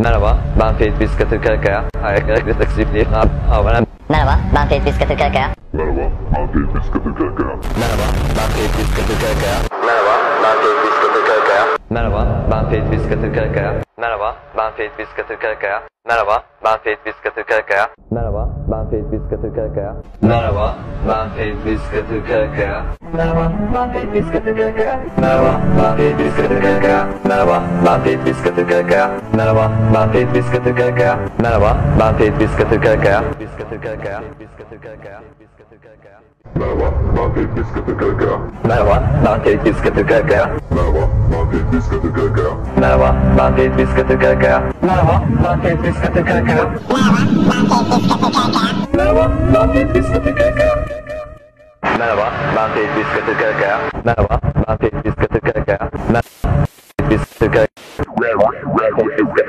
Merhaba, ben Ferit Biska Türkerkaya. Ayaklarıyla taksifliyim. Abone. Merhaba, ben Ferit Biska Türkerkaya. Merhaba, ben Ferit Biska Türkerkaya. Merhaba, ben Ferit Biska Türkerkaya. Merhaba, ben Ferit Biska Türkerkaya. Merhaba, ben Ferit Biska Türkerkaya. Merhaba, ben Ferit Biska Türkerkaya. Merhaba, ben Ferit Biska Türkerkaya. Merhaba, ben Ferit Biska Türkerkaya. Merhaba, ben Ferit Biska Türkerkaya. Merhaba, ben Ferit Biska Türkerkaya. Merhaba, ben Ferit Biska Türkerkaya. Merhaba, ben Ferit Biska Türkerkaya. Merhaba, ben Ferit Biska Türkerkaya. Merhaba, ben Ferit Biska Türkerkaya. Biska Türkerkaya. Biska Türkerkaya. Biska Türkerkaya. Merhaba, ben Ferit Biska Türkerkaya. Merhaba, ben Ferit Biska Türkerkaya. Merhaba, ben Ferit Biska Türkerkaya. Merhaba, ben Ferit Biska Türkerkaya. Merhaba, ben Ferit Biska Türkerkaya. Merhaba, ben Ferit Biska Türkerkaya. Merhaba, ben Ferit Biska Türkerkaya. Merhaba, ben Ferit Biska Türkerkaya. Merhaba, ben Ferit Biska Türkerkaya. Merhaba, ben Ferit Biska Türkerkaya.